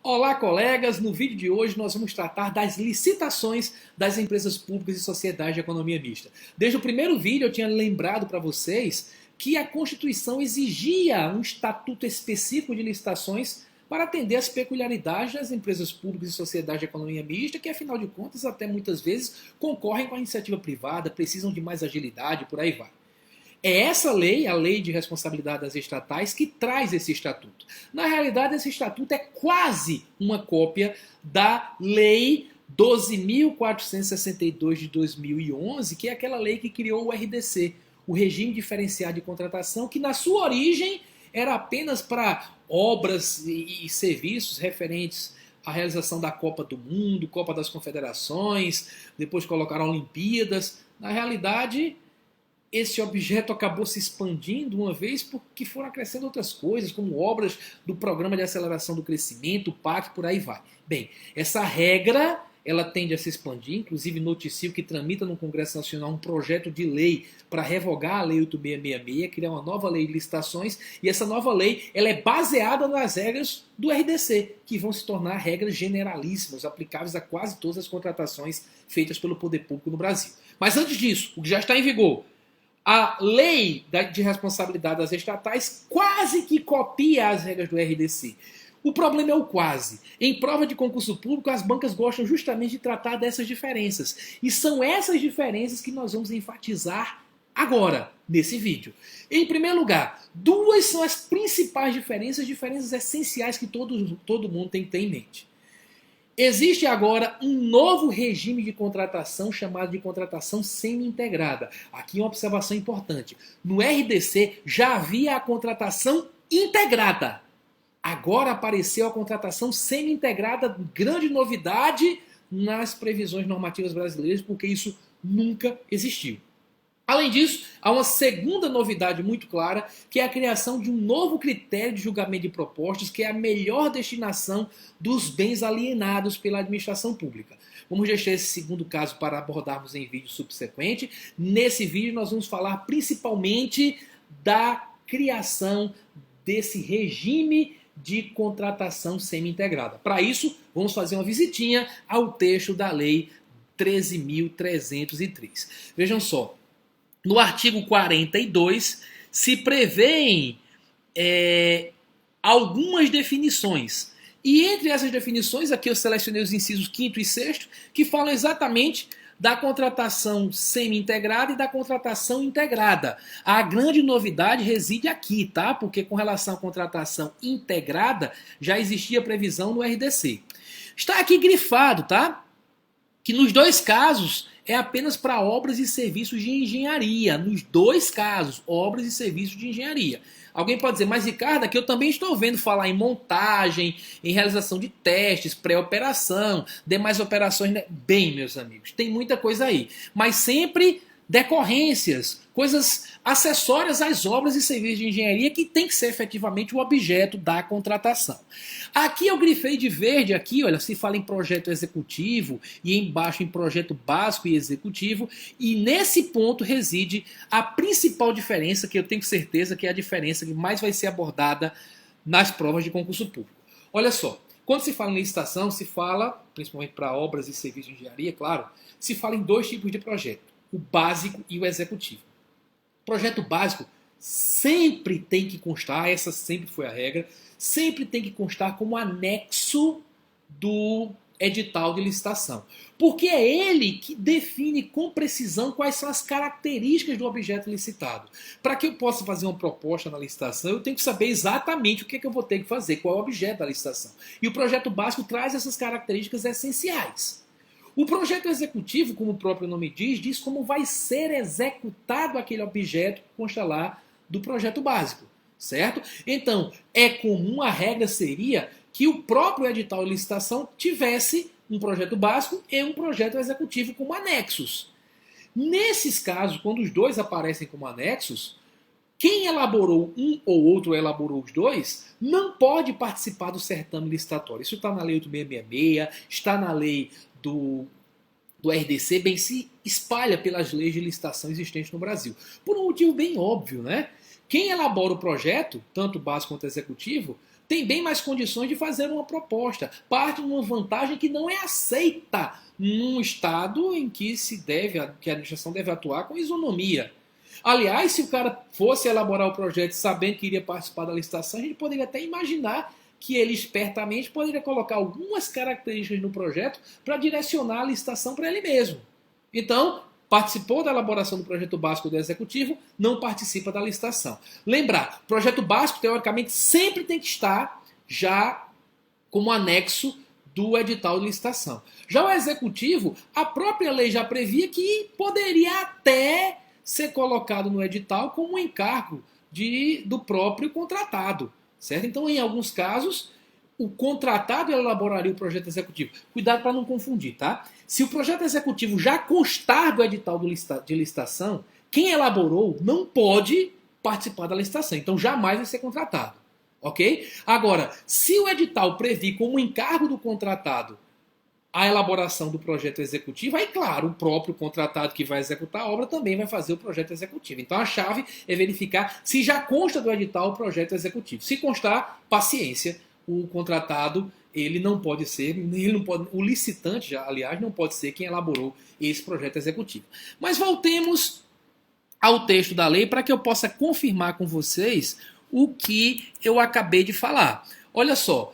Olá, colegas! No vídeo de hoje nós vamos tratar das licitações das empresas públicas e sociedades de economia mista. Desde o primeiro vídeo eu tinha lembrado para vocês que a Constituição exigia um estatuto específico de licitações para atender às peculiaridades das empresas públicas e sociedades de economia mista, que afinal de contas até muitas vezes concorrem com a iniciativa privada, precisam de mais agilidade, por aí vai. É essa lei, a Lei de Responsabilidade das Estatais, que traz esse estatuto. Na realidade, esse estatuto é quase uma cópia da Lei 12.462 de 2011, que é aquela lei que criou o RDC, o Regime Diferenciado de Contratação, que na sua origem era apenas para obras e serviços referentes à realização da Copa do Mundo, Copa das Confederações, depois colocaram Olimpíadas. Na realidade, esse objeto acabou se expandindo uma vez porque foram acrescendo outras coisas, como obras do Programa de Aceleração do Crescimento, o PAC, por aí vai. Bem, essa regra ela tende a se expandir, inclusive noticio que tramita no Congresso Nacional um projeto de lei para revogar a Lei 8666, criar uma nova lei de licitações, e essa nova lei ela é baseada nas regras do RDC, que vão se tornar regras generalíssimas, aplicáveis a quase todas as contratações feitas pelo poder público no Brasil. Mas antes disso, o que já está em vigor, a lei de responsabilidade das estatais quase que copia as regras do RDC. O problema é o quase. Em prova de concurso público, as bancas gostam justamente de tratar dessas diferenças. E são essas diferenças que nós vamos enfatizar agora, nesse vídeo. Em primeiro lugar, duas são as principais diferenças essenciais que todo mundo tem que ter em mente. Existe agora um novo regime de contratação chamado de contratação semi-integrada. Aqui uma observação importante. No RDC já havia a contratação integrada. Agora apareceu a contratação semi-integrada, grande novidade nas previsões normativas brasileiras, porque isso nunca existiu. Além disso, há uma segunda novidade muito clara, que é a criação de um novo critério de julgamento de propostas, que é a melhor destinação dos bens alienados pela administração pública. Vamos deixar esse segundo caso para abordarmos em vídeo subsequente. Nesse vídeo nós vamos falar principalmente da criação desse regime de contratação semi-integrada. Para isso, vamos fazer uma visitinha ao texto da Lei 13.303. Vejam só. No artigo 42, se prevêem algumas definições. E entre essas definições, aqui eu selecionei os incisos 5º e 6º, que falam exatamente da contratação semi-integrada e da contratação integrada. A grande novidade reside aqui, tá? Porque com relação à contratação integrada, já existia previsão no RDC. Está aqui grifado, tá? Que nos dois casos é apenas para obras e serviços de engenharia. Nos dois casos, obras e serviços de engenharia. Alguém pode dizer, mas Ricardo, aqui eu também estou vendo falar em montagem, em realização de testes, pré-operação, demais operações. Bem, meus amigos, tem muita coisa aí. Mas sempre decorrências, coisas acessórias às obras e serviços de engenharia que tem que ser efetivamente o objeto da contratação. Aqui eu grifei de verde, aqui, olha, se fala em projeto executivo e embaixo em projeto básico e executivo, e nesse ponto reside a principal diferença, que eu tenho certeza que é a diferença que mais vai ser abordada nas provas de concurso público. Olha só, quando se fala em licitação, se fala, principalmente para obras e serviços de engenharia, claro, se fala em dois tipos de projeto, o básico e o executivo. O projeto básico sempre tem que constar, essa sempre foi a regra, sempre tem que constar como anexo do edital de licitação. Porque é ele que define com precisão quais são as características do objeto licitado. Para que eu possa fazer uma proposta na licitação, eu tenho que saber exatamente o que eu vou ter que fazer, qual é o objeto da licitação. E o projeto básico traz essas características essenciais. O projeto executivo, como o próprio nome diz como vai ser executado aquele objeto que consta lá do projeto básico, certo? Então, é comum, a regra seria que o próprio edital de licitação tivesse um projeto básico e um projeto executivo como anexos. Nesses casos, quando os dois aparecem como anexos, quem elaborou um ou outro elaborou os dois, não pode participar do certame licitatório. Isso está na Lei 8666, está na lei do RDC, bem se espalha pelas leis de licitação existentes no Brasil. Por um motivo bem óbvio, né? Quem elabora o projeto, tanto básico quanto executivo, tem bem mais condições de fazer uma proposta. Parte de uma vantagem que não é aceita num estado em que que a administração deve atuar com isonomia. Aliás, se o cara fosse elaborar o projeto sabendo que iria participar da licitação, a gente poderia até imaginar que ele espertamente poderia colocar algumas características no projeto para direcionar a licitação para ele mesmo. Então, participou da elaboração do projeto básico do executivo, não participa da licitação. Lembrar, projeto básico, teoricamente, sempre tem que estar já como anexo do edital de licitação. Já o executivo, a própria lei já previa que poderia até ser colocado no edital como um encargo do próprio contratado. Certo? Então, em alguns casos, o contratado elaboraria o projeto executivo. Cuidado para não confundir, tá? Se o projeto executivo já constar do edital de licitação, quem elaborou não pode participar da licitação. Então, jamais vai ser contratado. Ok? Agora, se o edital previr como encargo do contratado a elaboração do projeto executivo, aí, claro, o próprio contratado que vai executar a obra também vai fazer o projeto executivo. Então, a chave é verificar se já consta do edital o projeto executivo. Se constar, paciência, o contratado, ele não pode ser, o licitante, aliás, não pode ser quem elaborou esse projeto executivo. Mas voltemos ao texto da lei para que eu possa confirmar com vocês o que eu acabei de falar. Olha só,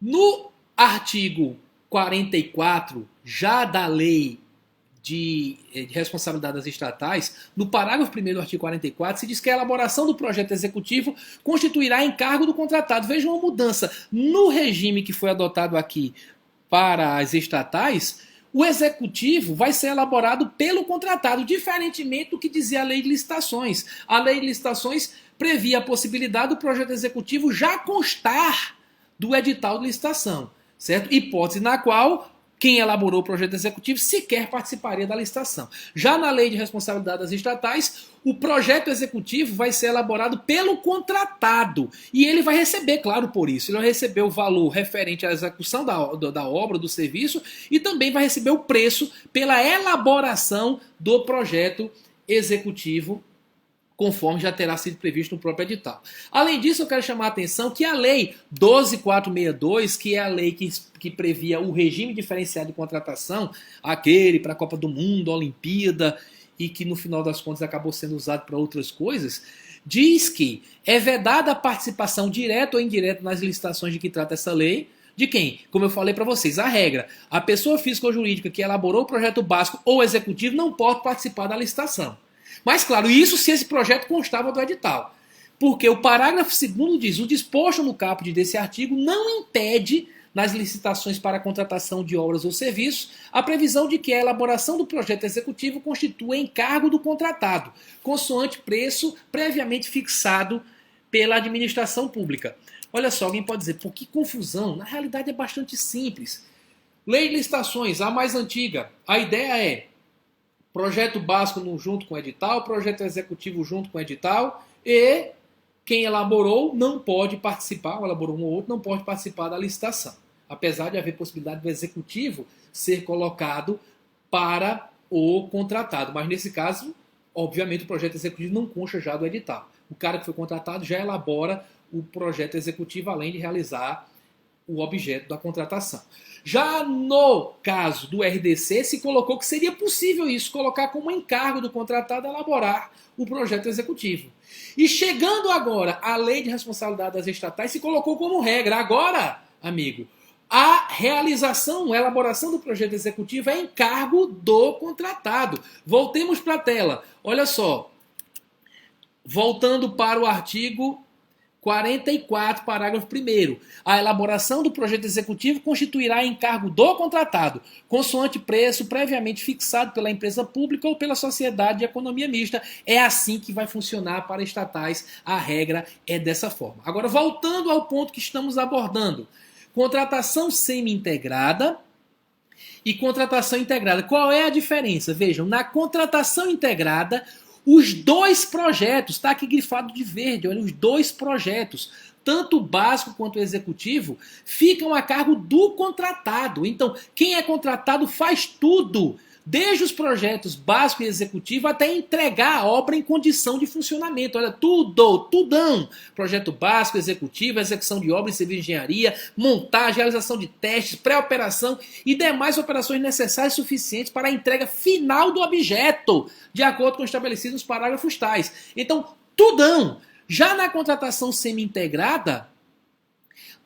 no artigo 44, já da lei de responsabilidade das estatais, no parágrafo 1º do artigo 44, se diz que a elaboração do projeto executivo constituirá encargo do contratado. Veja uma mudança. No regime que foi adotado aqui para as estatais, o executivo vai ser elaborado pelo contratado, diferentemente do que dizia a lei de licitações. A lei de licitações previa a possibilidade do projeto executivo já constar do edital de licitação. Certo? Hipótese na qual quem elaborou o projeto executivo sequer participaria da licitação. Já na lei de responsabilidade das estatais, o projeto executivo vai ser elaborado pelo contratado. E ele vai receber, claro, por isso. Ele vai receber o valor referente à execução da obra, do serviço, e também vai receber o preço pela elaboração do projeto executivo, conforme já terá sido previsto no próprio edital. Além disso, eu quero chamar a atenção que a Lei 12.462, que é a lei que previa o regime diferenciado de contratação, aquele para a Copa do Mundo, Olimpíada, e que no final das contas acabou sendo usado para outras coisas, diz que é vedada a participação direta ou indireta nas licitações de que trata essa lei. De quem? Como eu falei para vocês, a regra, a pessoa física ou jurídica que elaborou o projeto básico ou executivo não pode participar da licitação. Mas, claro, isso se esse projeto constava do edital. Porque o parágrafo 2º diz: o disposto no caput desse artigo não impede, nas licitações para a contratação de obras ou serviços, a previsão de que a elaboração do projeto executivo constitua encargo do contratado, consoante preço previamente fixado pela administração pública. Olha só, alguém pode dizer, pô, que confusão. Na realidade é bastante simples. Lei de licitações, a mais antiga, a ideia é projeto básico junto com o edital, projeto executivo junto com o edital, e quem elaborou não pode participar, ou elaborou um ou outro, não pode participar da licitação. Apesar de haver possibilidade do executivo ser colocado para o contratado. Mas nesse caso, obviamente, o projeto executivo não consta já do edital. O cara que foi contratado já elabora o projeto executivo, além de realizar o objeto da contratação. Já no caso do RDC, se colocou que seria possível isso, colocar como encargo do contratado elaborar o projeto executivo. E chegando agora à lei de responsabilidade das estatais, se colocou como regra. Agora, amigo, a realização, a elaboração do projeto executivo é encargo do contratado. Voltemos para a tela. Olha só. Voltando para o artigo 44, parágrafo 1º. A elaboração do projeto executivo constituirá encargo do contratado, consoante preço previamente fixado pela empresa pública ou pela sociedade de economia mista. É assim que vai funcionar para estatais. A regra é dessa forma. Agora, voltando ao ponto que estamos abordando. Contratação semi-integrada e contratação integrada. Qual é a diferença? Vejam, na contratação integrada, os dois projetos, está aqui grifado de verde, olha, os dois projetos, tanto o básico quanto o executivo, ficam a cargo do contratado. Então, quem é contratado faz tudo, desde os projetos básico e executivo até entregar a obra em condição de funcionamento. Olha, tudão. Projeto básico, executivo, execução de obra e serviço de engenharia, montagem, realização de testes, pré-operação e demais operações necessárias e suficientes para a entrega final do objeto, de acordo com o estabelecido nos parágrafos tais. Então, tudão. Já na contratação semi-integrada,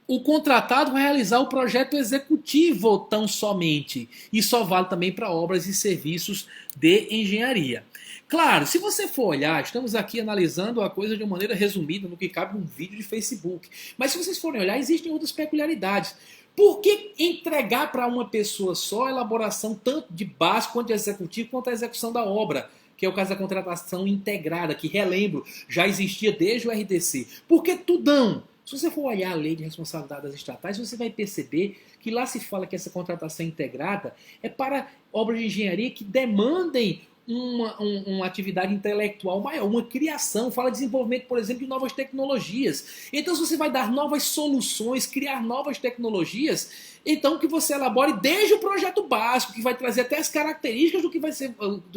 o contratado vai realizar o projeto executivo tão somente. E só vale também para obras e serviços de engenharia. Claro, se você for olhar, estamos aqui analisando a coisa de uma maneira resumida no que cabe num vídeo de Facebook. Mas se vocês forem olhar, existem outras peculiaridades. Por que entregar para uma pessoa só a elaboração tanto de básico quanto de executivo quanto a execução da obra? Que é o caso da contratação integrada, que, relembro, já existia desde o RDC. Por que tudão? Se você for olhar a lei de responsabilidade das estatais, você vai perceber que lá se fala que essa contratação integrada é para obras de engenharia que demandem uma atividade intelectual maior, uma criação, fala de desenvolvimento, por exemplo, de novas tecnologias. Então, se você vai dar novas soluções, criar novas tecnologias, então que você elabore desde o projeto básico, que vai trazer até as características do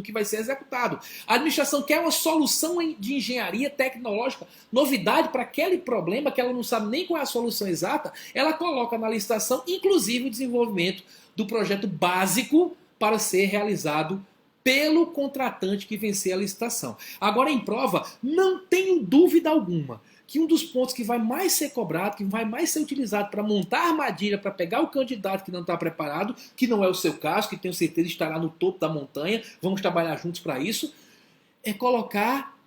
que vai ser executado. A administração quer uma solução de engenharia tecnológica, novidade para aquele problema que ela não sabe nem qual é a solução exata, ela coloca na licitação, inclusive o desenvolvimento do projeto básico para ser realizado pelo contratante que vencer a licitação. Agora, em prova, não tenho dúvida alguma que um dos pontos que vai mais ser cobrado, que vai mais ser utilizado para montar armadilha, para pegar o candidato que não está preparado, que não é o seu caso, que tenho certeza estará no topo da montanha, vamos trabalhar juntos para isso, é colocar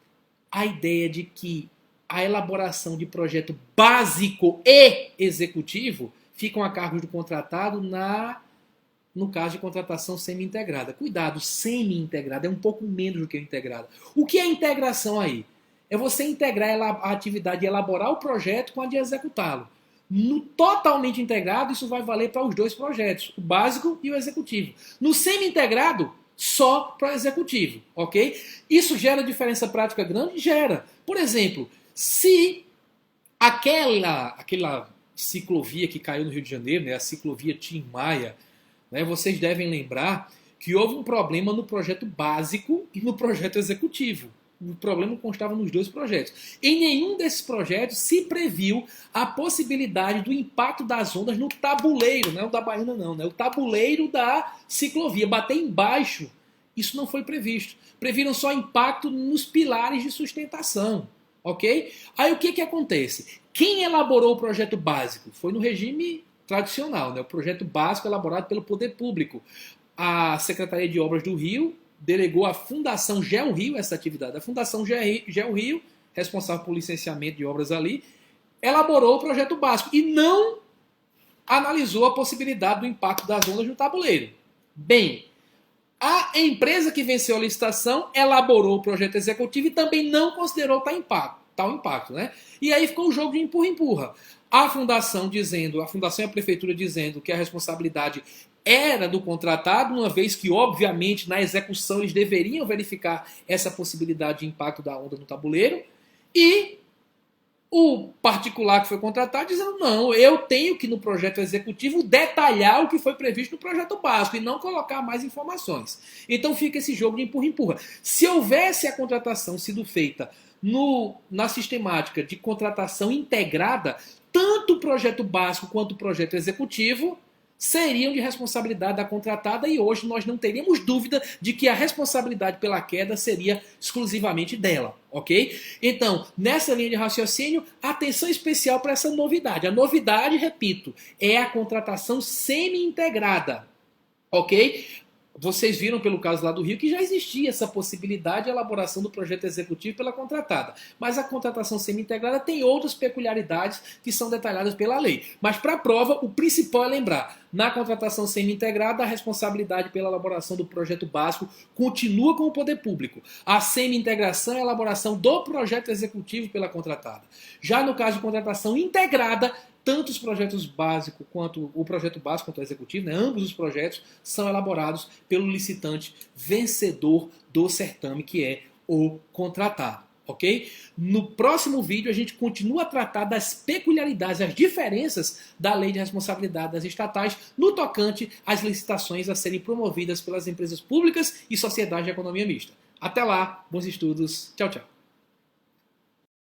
a ideia de que a elaboração de projeto básico e executivo ficam a cargo do contratado no caso de contratação semi-integrada. Cuidado, semi-integrada é um pouco menos do que integrada. O que é integração aí? É você integrar a atividade de elaborar o projeto com a de executá-lo. No totalmente integrado, isso vai valer para os dois projetos, o básico e o executivo. No semi-integrado, só para o executivo, ok? Isso gera diferença prática grande? Gera. Por exemplo, se aquela ciclovia que caiu no Rio de Janeiro, né, a ciclovia Tim Maia, né, vocês devem lembrar que houve um problema no projeto básico e no projeto executivo. O problema constava nos dois projetos. Em nenhum desses projetos se previu a possibilidade do impacto das ondas no tabuleiro, não é o da baiana não, né? O tabuleiro da ciclovia, bater embaixo. Isso não foi previsto. Previram só impacto nos pilares de sustentação, ok? Aí o que acontece? Quem elaborou o projeto básico? Foi no regime tradicional, né? O projeto básico elaborado pelo poder público. A Secretaria de Obras do Rio delegou à Fundação GeoRio essa atividade. A Fundação GeoRio, responsável por licenciamento de obras ali, elaborou o projeto básico e não analisou a possibilidade do impacto das ondas no tabuleiro. Bem, a empresa que venceu a licitação elaborou o projeto executivo e também não considerou tal impacto, né? E aí ficou o jogo de empurra-empurra. A fundação e a prefeitura dizendo que a responsabilidade era do contratado, uma vez que, obviamente, na execução eles deveriam verificar essa possibilidade de impacto da onda no tabuleiro, e o particular que foi contratado dizendo, não, eu tenho que no projeto executivo detalhar o que foi previsto no projeto básico e não colocar mais informações. Então fica esse jogo de empurra-empurra. Se houvesse a contratação sido feita na sistemática de contratação integrada, tanto o projeto básico quanto o projeto executivo seriam de responsabilidade da contratada e hoje nós não teríamos dúvida de que a responsabilidade pela queda seria exclusivamente dela, ok? Então, nessa linha de raciocínio, atenção especial para essa novidade. A novidade, repito, é a contratação semi-integrada, ok? Vocês viram pelo caso lá do Rio que já existia essa possibilidade de elaboração do projeto executivo pela contratada. Mas a contratação semi-integrada tem outras peculiaridades que são detalhadas pela lei. Mas para a prova, o principal é lembrar, na contratação semi-integrada, a responsabilidade pela elaboração do projeto básico continua com o poder público. A semi-integração é a elaboração do projeto executivo pela contratada. Já no caso de contratação integrada, tanto os projetos básicos quanto o projeto básico quanto o executivo, né, ambos os projetos são elaborados pelo licitante vencedor do certame, que é o contratado. ok? No próximo vídeo a gente continua a tratar das peculiaridades, as diferenças da lei de responsabilidade das estatais no tocante às licitações a serem promovidas pelas empresas públicas e sociedades de economia mista. Até lá, bons estudos, tchau, tchau.